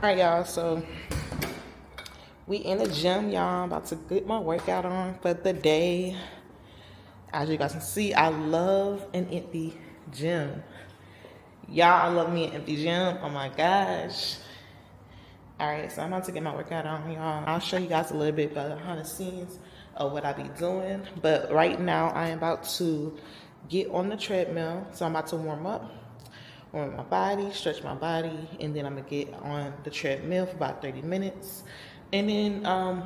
Alright, y'all, so we in the gym, y'all. About to get my workout on for the day. As you guys can see, I love an empty gym. Y'all, I love me an empty gym. Oh my gosh. Alright, so I'm about to get my workout on, y'all. I'll show you guys a little bit behind the scenes of what I be doing. But right now, I am about to get on the treadmill. So I'm about to warm my body, stretch my body, and then I'm gonna get on the treadmill for about 30 minutes. And then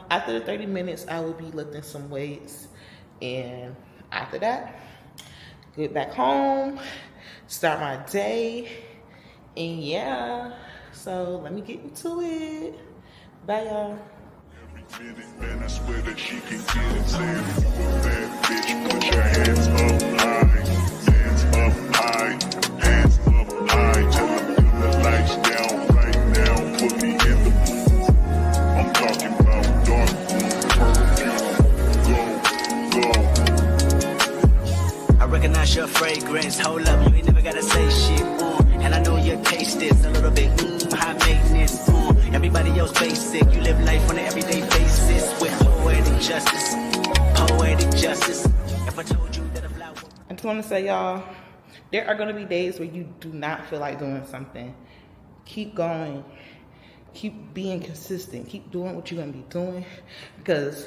after the 30 minutes, I will be lifting some weights. And after that, get back home, start my day, and yeah. So let me get into it. Bye, y'all. Man, I swear that she can get it. Say if you a bad bitch, put your hands up high. Hands up high. Hands up high. Tell them dim the lights down right now. Put me in the mood. I'm talking about dark room, perfume. Go, go. I recognize your fragrance. Hold up, you ain't never gotta say shit. And I know your taste is a little bit high maintenance. Everybody else basic. You live life on an everyday basis with poetic justice. Poetic justice. If I told you that a flower. I just want to say, y'all, there are going to be days where you do not feel like doing something. Keep going. Keep being consistent. Keep doing what you're going to be doing. Because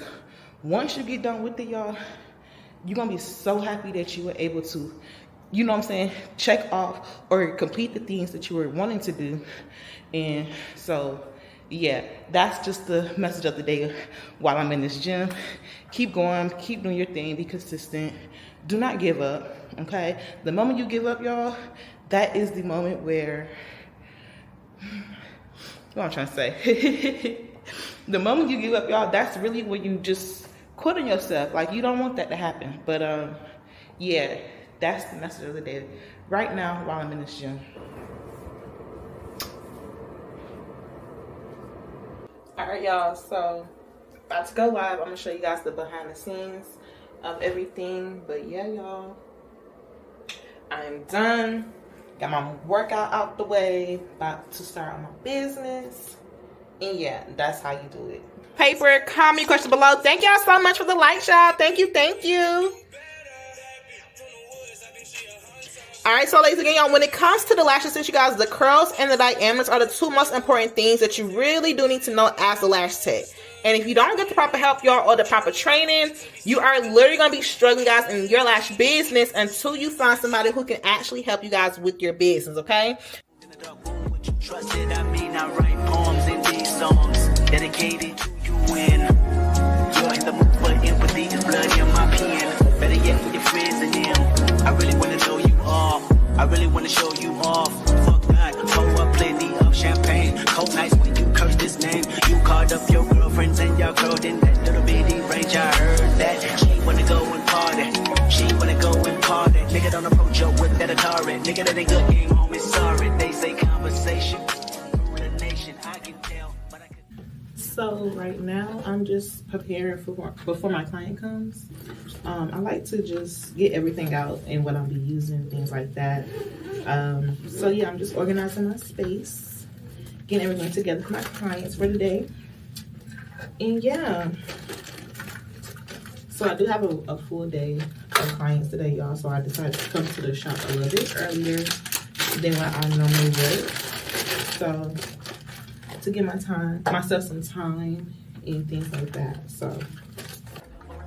once you get done with it, y'all, you're going to be so happy that you were able to, you know what I'm saying, check off or complete the things that you were wanting to do. And so, yeah, that's just the message of the day while I'm in this gym. Keep going, keep doing your thing, be consistent. Do not give up, okay? The moment you give up, y'all, that is the moment where, what I'm trying to say. The moment you give up, y'all, that's really when you just quit on yourself. Like, you don't want that to happen. But, yeah, that's the message of the day right now while I'm in this gym. Alright, y'all, so about to go live. I'm gonna show you guys the behind the scenes of everything. But yeah, y'all, I'm done. Got my workout out the way. About to start on my business. And yeah, that's how you do it. Paper, comment, question below. Thank y'all so much for the likes, y'all. Thank you, thank you. Alright, so ladies, again, y'all, when it comes to the lashes, since you guys, the curls and the diameters are the two most important things that you really do need to know as a lash tech. And if you don't get the proper help, y'all, or the proper training, you are literally going to be struggling, guys, in your lash business until you find somebody who can actually help you guys with your business, okay? Trusted, I mean, I write poems in these songs dedicated to you when you're in the mood for empathy. Is blood in my pen. Better yet, with your friends and them. I really want to know you all. I really want to show you off. Fuck that, pour up plenty of champagne. Cold nights when you curse this name. You called up your girlfriends and your girl in that little bitty range. I heard that she wanna go and party. She wanna go and party. Nigga don't approach her with that Atari. Nigga that ain't good game home is sorry. They say conversation. The nation, I can tell, but I can. So right now, I'm just preparing for before my client comes. I like to just get everything out and what I'll be using, things like that. So yeah, I'm just organizing my space, getting everything together for my clients for today. And yeah, so I do have a full day of clients today, y'all. So I decided to come to the shop a little bit earlier than what I normally would. So to give myself some time and things like that. So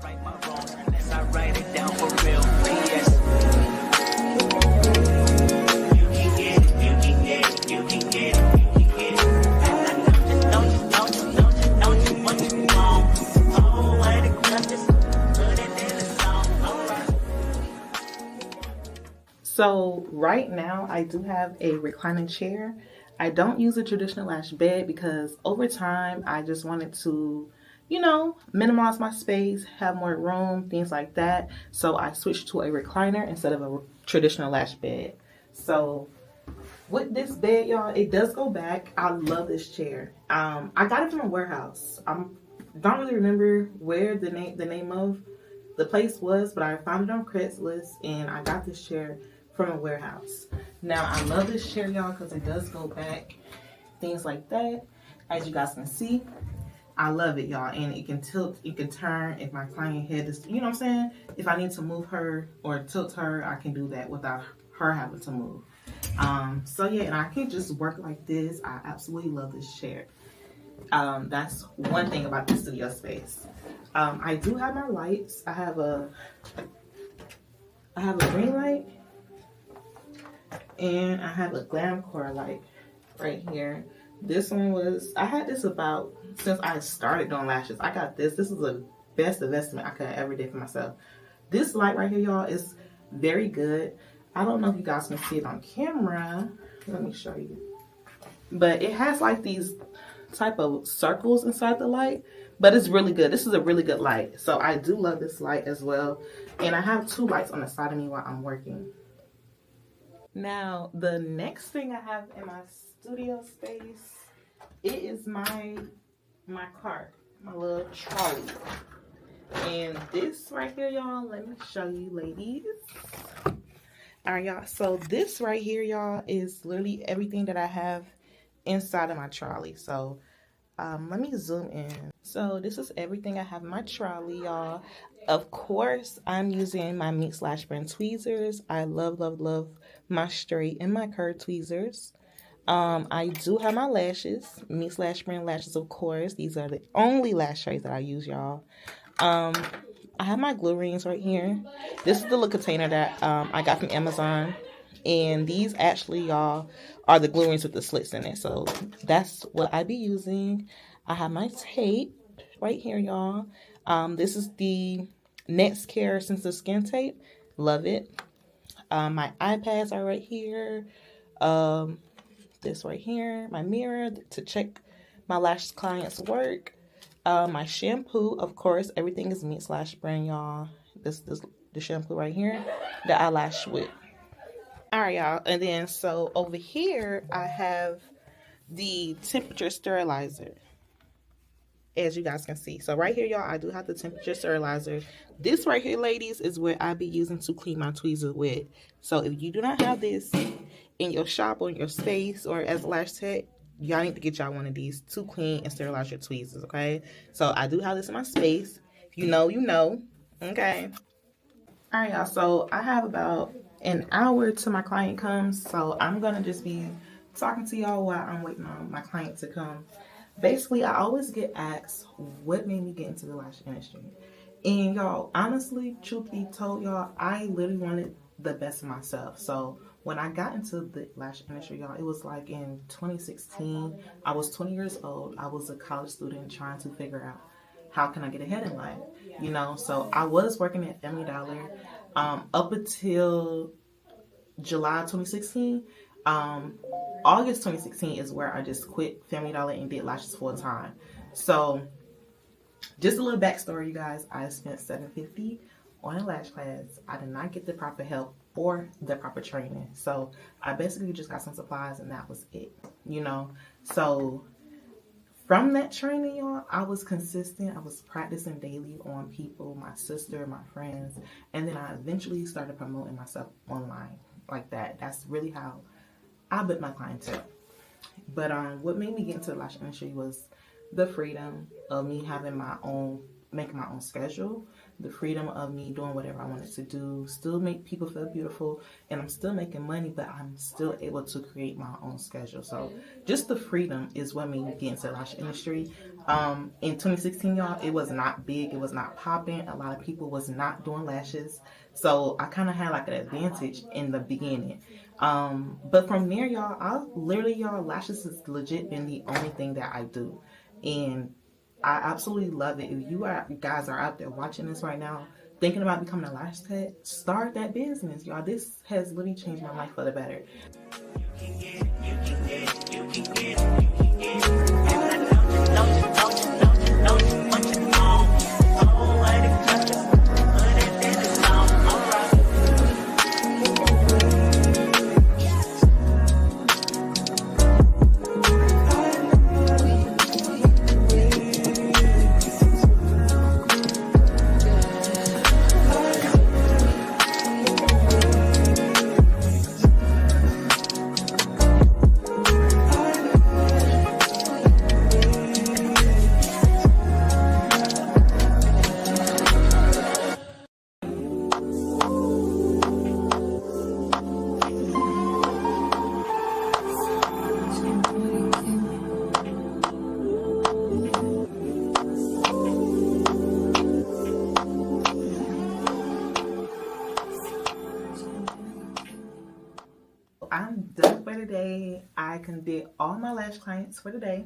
Right my wrongs, unless I write it down for real. P.S. You can get it, you can get it, you can get it, you can get it. Don't you what you want? Oh, what it just put it in the song. Alright. So right now I do have a reclining chair. I don't use a traditional lash bed because over time I just wanted to, you know, minimize my space, have more room, things like that. So I switched to a recliner instead of a traditional lash bed. So with this bed, y'all, it does go back. I love this chair. I got it from a warehouse. I don't really remember where the name of the place was, but I found it on Craigslist and I got this chair from a warehouse. Now I love this chair, y'all, because it does go back things like that. As you guys can see, I love it, y'all. And it can tilt, it can turn. If my client head is, you know what I'm saying? If I need to move her or tilt her, I can do that without her having to move. So yeah, and I can just work like this. I absolutely love this chair. That's one thing about the studio space. I do have my lights. I have a ring light and I have a glam core light right here. This one was, I had this about since I started doing lashes. I got this. This is the best investment I could have ever did for myself. This light right here, y'all, is very good. I don't know if you guys can see it on camera. Let me show you. But it has like these type of circles inside the light, but it's really good. This is a really good light. So I do love this light as well. And I have two lights on the side of me while I'm working. Now, the next thing I have in my studio space, it is my cart, my little trolley. And this right here, y'all, let me show you, ladies. All right, y'all. So this right here, y'all, is literally everything that I have inside of my trolley. So let me zoom in. So this is everything I have in my trolley, y'all. Of course, I'm using my Mix Lash brand tweezers. I love, love, love my straight and my curved tweezers. I do have my lashes, Mix Lash brand lashes, of course. These are the only lash trays that I use, y'all. I have my glue rings right here. This is the little container that I got from Amazon. And these actually, y'all, are the glue rings with the slits in it. So that's what I be using. I have my tape right here, y'all. This is the Next Care Sensitive Skin Tape. Love it. My iPads are right here. This right here. My mirror to check my lash client's work. My shampoo, of course, everything is Mix Lash brand, y'all. This the shampoo right here that I lash with. All right, y'all. And then so over here, I have the temperature sterilizer, as you guys can see. So right here, y'all, I do have the temperature sterilizer. This right here, ladies, is what I be using to clean my tweezers with. So if you do not have this in your shop or in your space or as a lash tech, y'all need to get y'all one of these to clean and sterilize your tweezers, okay? So I do have this in my space. If you know, you know. Okay. All right, y'all. So I have about an hour till my client comes. So I'm going to just be talking to y'all while I'm waiting on my client to come. Basically, I always get asked what made me get into the lash industry. And y'all, honestly, truth be told, y'all, I literally wanted the best for myself. So when I got into the lash industry, y'all, it was like in 2016. I was 20 years old. I was a college student trying to figure out how can I get ahead in life, you know? So I was working at Family Dollar up until July 2016. August 2016 is where I just quit Family Dollar and did lashes full time. So just a little backstory, you guys. I spent $750 on a lash class. I did not get the proper help or the proper training. So I basically just got some supplies and that was it, you know? So from that training, y'all, I was consistent. I was practicing daily on people, my sister, my friends. And then I eventually started promoting myself online like that. That's really how I built my clientele. But what made me get into the lash industry was the freedom of me having my own, making my own schedule, the freedom of me doing whatever I wanted to do, still make people feel beautiful, and I'm still making money, but I'm still able to create my own schedule. So just the freedom is what made me get into the lash industry. In 2016, y'all, it was not big, it was not popping. A lot of people was not doing lashes. So I kind of had like an advantage in the beginning. But from there, y'all, y'all, lashes has legit been the only thing that I do. And I absolutely love it. If you guys are out there watching this right now, thinking about becoming a lash tech, start that business, y'all. This has literally changed my life for the better. I'm done for today. I did all my lash clients for today.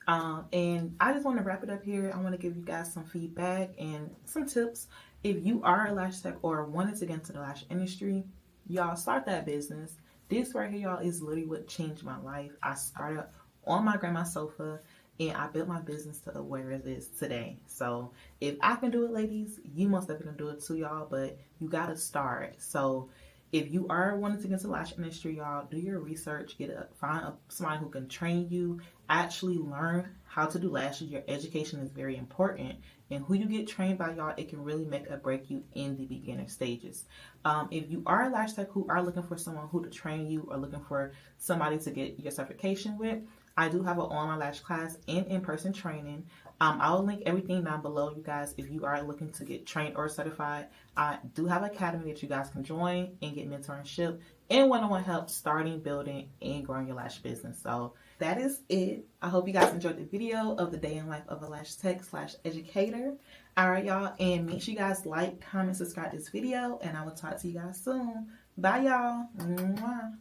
And I just want to wrap it up here. I want to give you guys some feedback and some tips. If you are a lash tech or wanted to get into the lash industry, y'all start that business. This right here, y'all, is literally what changed my life. I started on my grandma's sofa and I built my business to where it is today. So if I can do it, ladies, you most definitely can do it too, y'all. But you gotta start. So if you are wanting to get into the lash industry, y'all, do your research. Find somebody who can train you. Actually learn how to do lashes. Your education is very important. And who you get trained by, y'all, it can really make or break you in the beginner stages. If you are a lash tech who are looking for someone who to train you or looking for somebody to get your certification with, I do have an online lash class and in-person training. I'll link everything down below, you guys. If you are looking to get trained or certified, I do have an academy that you guys can join and get mentorship and one-on-one help starting, building, and growing your lash business. So that is it. I hope you guys enjoyed the video of the day in life of a lash tech / educator. All right, y'all. And make sure you guys like, comment, subscribe to this video, and I will talk to you guys soon. Bye, y'all. Mwah.